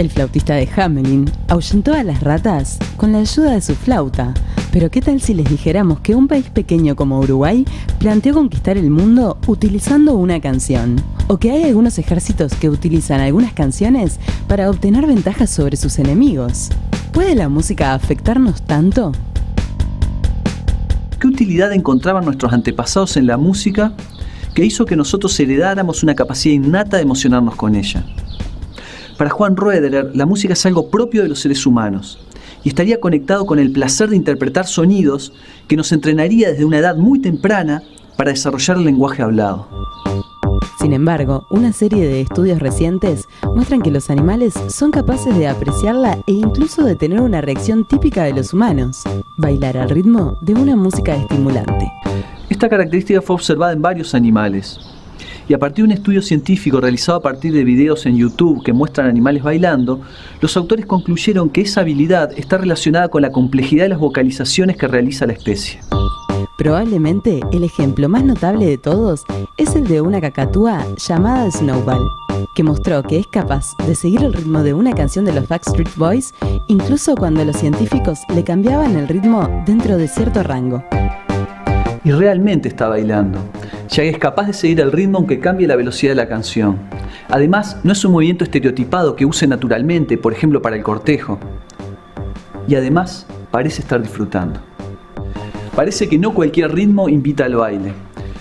El flautista de Hamelin ahuyentó a las ratas con la ayuda de su flauta. Pero ¿qué tal si les dijéramos que un país pequeño como Uruguay planteó conquistar el mundo utilizando una canción? ¿O que hay algunos ejércitos que utilizan algunas canciones para obtener ventajas sobre sus enemigos? ¿Puede la música afectarnos tanto? ¿Qué utilidad encontraban nuestros antepasados en la música que hizo que nosotros heredáramos una capacidad innata de emocionarnos con ella? Para Juan Roederer, la música es algo propio de los seres humanos y estaría conectado con el placer de interpretar sonidos que nos entrenaría desde una edad muy temprana para desarrollar el lenguaje hablado. Sin embargo, una serie de estudios recientes muestran que los animales son capaces de apreciarla e incluso de tener una reacción típica de los humanos: bailar al ritmo de una música estimulante. Esta característica fue observada en varios animales. Y a partir de un estudio científico realizado a partir de videos en YouTube que muestran animales bailando, los autores concluyeron que esa habilidad está relacionada con la complejidad de las vocalizaciones que realiza la especie. Probablemente el ejemplo más notable de todos es el de una cacatúa llamada Snowball, que mostró que es capaz de seguir el ritmo de una canción de los Backstreet Boys incluso cuando los científicos le cambiaban el ritmo dentro de cierto rango. Y realmente está bailando, ya que es capaz de seguir el ritmo aunque cambie la velocidad de la canción. Además, no es un movimiento estereotipado que use naturalmente, por ejemplo para el cortejo. Y además, parece estar disfrutando. Parece que no cualquier ritmo invita al baile.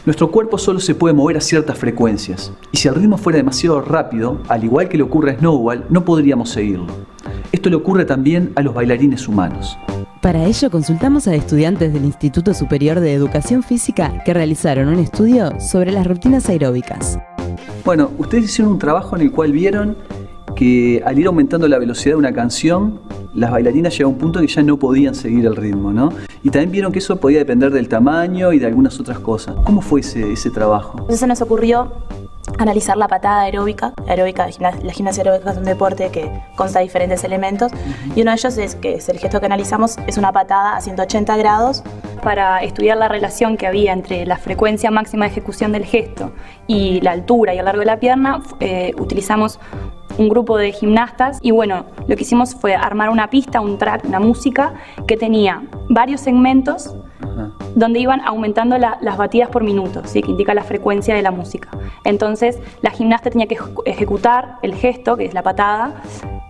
Nuestro cuerpo solo se puede mover a ciertas frecuencias, y si el ritmo fuera demasiado rápido, al igual que le ocurre a Snowball, no podríamos seguirlo. Esto le ocurre también a los bailarines humanos. Para ello consultamos a estudiantes del Instituto Superior de Educación Física que realizaron un estudio sobre las rutinas aeróbicas. Bueno, ustedes hicieron un trabajo en el cual vieron que al ir aumentando la velocidad de una canción, las bailarinas llegaban a un punto que ya no podían seguir el ritmo, ¿no? Y también vieron que eso podía depender del tamaño y de algunas otras cosas. ¿Cómo fue ese trabajo? Entonces se nos ocurrió analizar la patada aeróbica. La gimnasia aeróbica es un deporte que consta de diferentes elementos, y uno de ellos es el gesto que analizamos es una patada a 180 grados. Para estudiar la relación que había entre la frecuencia máxima de ejecución del gesto y la altura y el largo de la pierna, utilizamos un grupo de gimnastas y bueno, lo que hicimos fue armar una pista, un track, una música que tenía varios segmentos donde iban aumentando las batidas por minuto, ¿sí? Que indica la frecuencia de la música. Entonces la gimnasta tenía que ejecutar el gesto, que es la patada,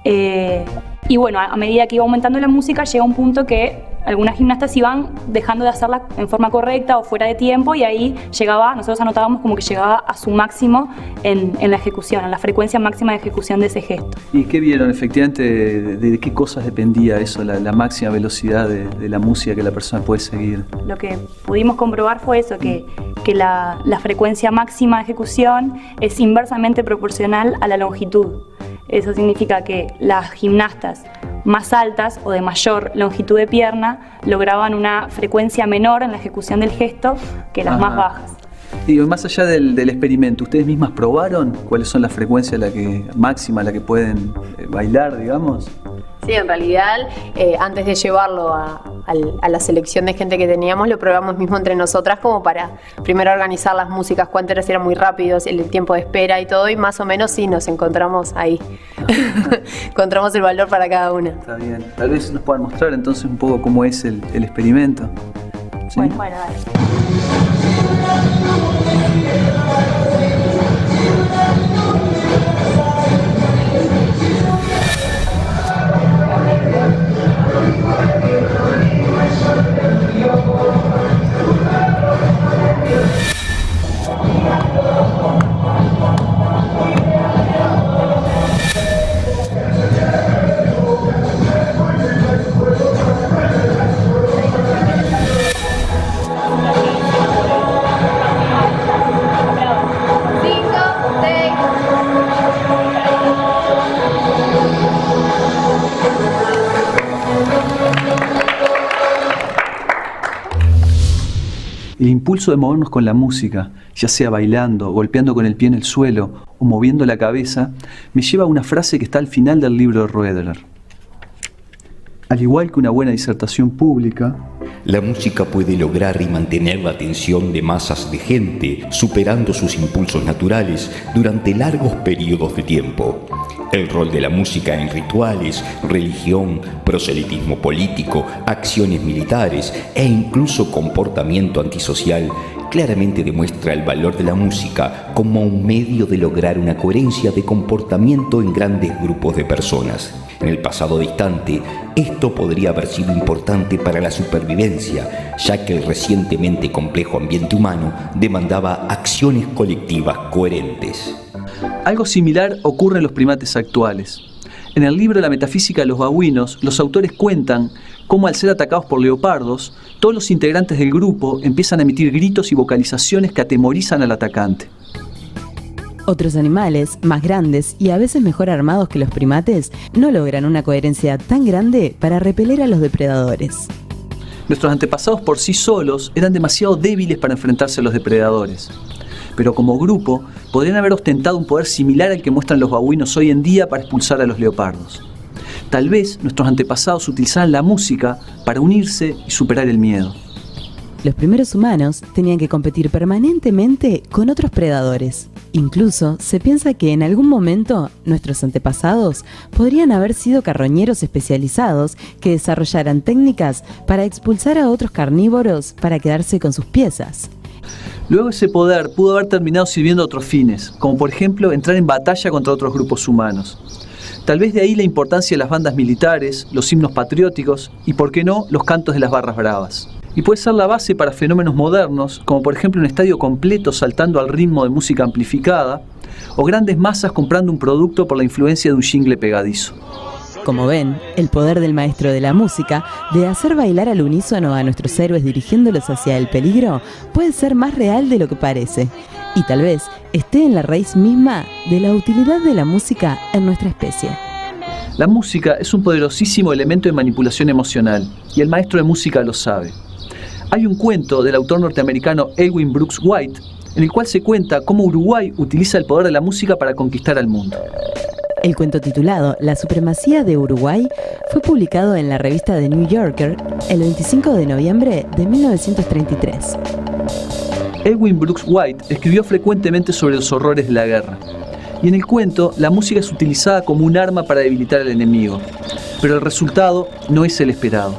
y bueno, a medida que iba aumentando la música llega un punto que algunas gimnastas iban dejando de hacerla en forma correcta o fuera de tiempo, y ahí nosotros anotábamos como que llegaba a su máximo en la ejecución, a la frecuencia máxima de ejecución de ese gesto. ¿Y qué vieron efectivamente de qué cosas dependía eso, la máxima velocidad de la música que la persona puede seguir? Lo que pudimos comprobar fue eso, que la frecuencia máxima de ejecución es inversamente proporcional a la longitud. Eso significa que las gimnastas más altas o de mayor longitud de pierna lograban una frecuencia menor en la ejecución del gesto que las más bajas. Y más allá del experimento, ¿ustedes mismas probaron cuáles son las frecuencias máxima a la que pueden bailar, digamos? Sí, en realidad, antes de llevarlo a la selección de gente que teníamos, lo probamos mismo entre nosotras como para primero organizar las músicas, cuántas eran muy rápidos, el tiempo de espera y todo, y más o menos sí nos encontramos ahí. Encontramos el valor para cada una. Está bien. Tal vez nos puedan mostrar entonces un poco cómo es el experimento. ¿Sí? Bueno, dale. El impulso de movernos con la música, ya sea bailando, golpeando con el pie en el suelo o moviendo la cabeza, me lleva a una frase que está al final del libro de Roederer. Al igual que una buena disertación pública, la música puede lograr y mantener la atención de masas de gente, superando sus impulsos naturales durante largos periodos de tiempo. El rol de la música en rituales, religión, proselitismo político, acciones militares e incluso comportamiento antisocial claramente demuestra el valor de la música como un medio de lograr una coherencia de comportamiento en grandes grupos de personas. En el pasado distante, esto podría haber sido importante para la supervivencia, ya que el recientemente complejo ambiente humano demandaba acciones colectivas coherentes. Algo similar ocurre en los primates actuales. En el libro La metafísica de los babuinos, los autores cuentan cómo al ser atacados por leopardos, todos los integrantes del grupo empiezan a emitir gritos y vocalizaciones que atemorizan al atacante. Otros animales, más grandes y a veces mejor armados que los primates, no logran una coherencia tan grande para repeler a los depredadores. Nuestros antepasados por sí solos eran demasiado débiles para enfrentarse a los depredadores. Pero como grupo, podrían haber ostentado un poder similar al que muestran los babuinos hoy en día para expulsar a los leopardos. Tal vez nuestros antepasados utilizaran la música para unirse y superar el miedo. Los primeros humanos tenían que competir permanentemente con otros predadores. Incluso se piensa que en algún momento nuestros antepasados podrían haber sido carroñeros especializados que desarrollaran técnicas para expulsar a otros carnívoros para quedarse con sus piezas. Luego ese poder pudo haber terminado sirviendo a otros fines, como por ejemplo entrar en batalla contra otros grupos humanos. Tal vez de ahí la importancia de las bandas militares, los himnos patrióticos y, por qué no, los cantos de las barras bravas. Y puede ser la base para fenómenos modernos, como por ejemplo un estadio completo saltando al ritmo de música amplificada, o grandes masas comprando un producto por la influencia de un jingle pegadizo. Como ven, el poder del maestro de la música, de hacer bailar al unísono a nuestros héroes dirigiéndolos hacia el peligro, puede ser más real de lo que parece. Y tal vez esté en la raíz misma de la utilidad de la música en nuestra especie. La música es un poderosísimo elemento de manipulación emocional, y el maestro de música lo sabe. Hay un cuento del autor norteamericano Edwin Brooks White, en el cual se cuenta cómo Uruguay utiliza el poder de la música para conquistar al mundo. El cuento titulado La supremacía de Uruguay fue publicado en la revista The New Yorker el 25 de noviembre de 1933. Edwin Brooks White escribió frecuentemente sobre los horrores de la guerra. Y en el cuento, la música es utilizada como un arma para debilitar al enemigo. Pero el resultado no es el esperado.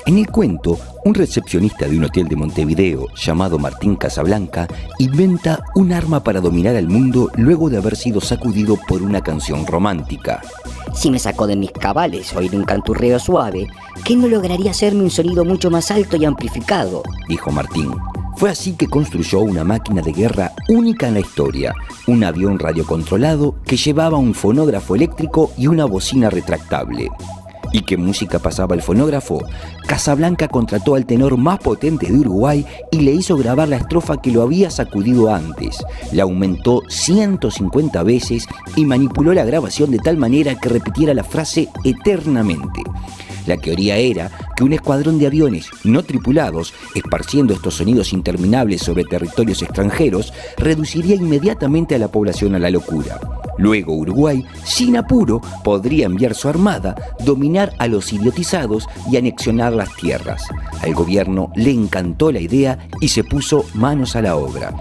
En el cuento, un recepcionista de un hotel de Montevideo llamado Martín Casablanca inventa un arma para dominar al mundo luego de haber sido sacudido por una canción romántica. Si me sacó de mis cabales oír un canturreo suave, ¿qué no lograría hacerme un sonido mucho más alto y amplificado?, dijo Martín. Fue así que construyó una máquina de guerra única en la historia, un avión radiocontrolado que llevaba un fonógrafo eléctrico y una bocina retractable. ¿Y qué música pasaba el fonógrafo? Casablanca contrató al tenor más potente de Uruguay y le hizo grabar la estrofa que lo había sacudido antes. La aumentó 150 veces y manipuló la grabación de tal manera que repitiera la frase eternamente. La teoría era que un escuadrón de aviones no tripulados, esparciendo estos sonidos interminables sobre territorios extranjeros, reduciría inmediatamente a la población a la locura. Luego Uruguay, sin apuro, podría enviar su armada, dominar a los idiotizados y anexionar las tierras. Al gobierno le encantó la idea y se puso manos a la obra.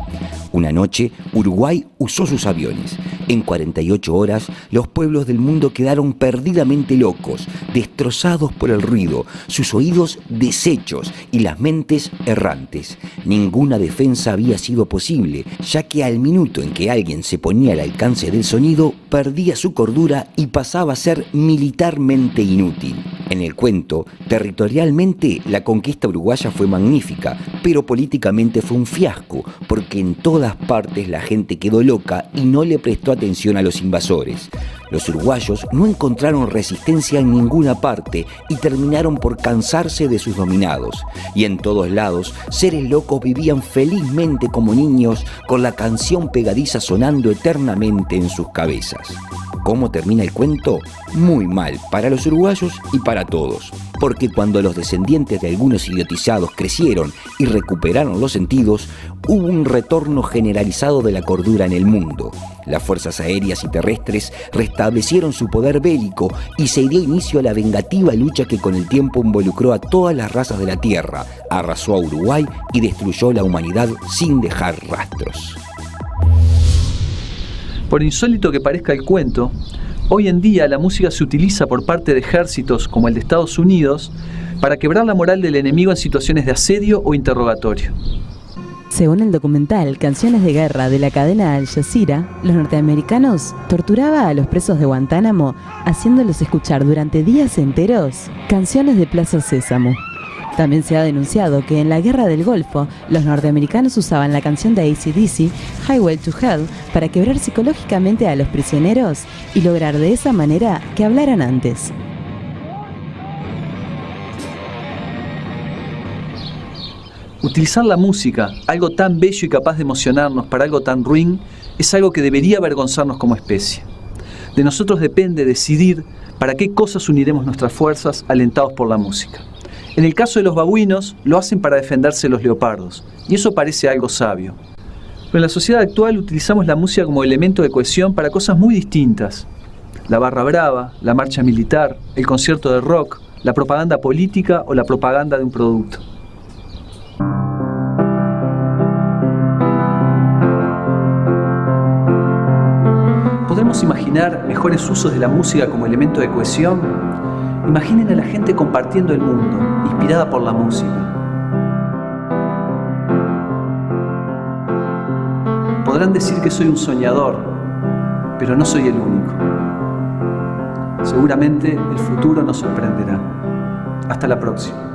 Una noche, Uruguay usó sus aviones. En 48 horas, los pueblos del mundo quedaron perdidamente locos, destrozados por el ruido, sus oídos deshechos y las mentes errantes. Ninguna defensa había sido posible, ya que al minuto en que alguien se ponía al alcance del sonido, perdía su cordura y pasaba a ser militarmente inútil. En el cuento, territorialmente, la conquista uruguaya fue magnífica, pero políticamente fue un fiasco, porque en todas partes la gente quedó loca y no le prestó atención a los invasores. Los uruguayos no encontraron resistencia en ninguna parte y terminaron por cansarse de sus dominados. Y en todos lados, seres locos vivían felizmente como niños con la canción pegadiza sonando eternamente en sus cabezas. ¿Cómo termina el cuento? Muy mal para los uruguayos y para todos, porque cuando los descendientes de algunos idiotizados crecieron y recuperaron los sentidos, hubo un retorno generalizado de la cordura en el mundo. Las fuerzas aéreas y terrestres restablecieron su poder bélico y se dio inicio a la vengativa lucha que con el tiempo involucró a todas las razas de la Tierra, arrasó a Uruguay y destruyó la humanidad sin dejar rastros. Por insólito que parezca el cuento, hoy en día la música se utiliza por parte de ejércitos como el de Estados Unidos para quebrar la moral del enemigo en situaciones de asedio o interrogatorio. Según el documental Canciones de Guerra de la cadena Al Jazeera, los norteamericanos torturaban a los presos de Guantánamo haciéndolos escuchar durante días enteros canciones de Plaza Sésamo. También se ha denunciado que en la Guerra del Golfo, los norteamericanos usaban la canción de AC/DC, Highway to Hell, para quebrar psicológicamente a los prisioneros y lograr de esa manera que hablaran antes. Utilizar la música, algo tan bello y capaz de emocionarnos, para algo tan ruin, es algo que debería avergonzarnos como especie. De nosotros depende decidir para qué cosas uniremos nuestras fuerzas alentados por la música. En el caso de los babuinos, lo hacen para defenderse de los leopardos, y eso parece algo sabio. Pero en la sociedad actual utilizamos la música como elemento de cohesión para cosas muy distintas. La barra brava, la marcha militar, el concierto de rock, la propaganda política o la propaganda de un producto. ¿Podemos imaginar mejores usos de la música como elemento de cohesión? Imaginen a la gente compartiendo el mundo, inspirada por la música. Podrán decir que soy un soñador, pero no soy el único. Seguramente el futuro nos sorprenderá. Hasta la próxima.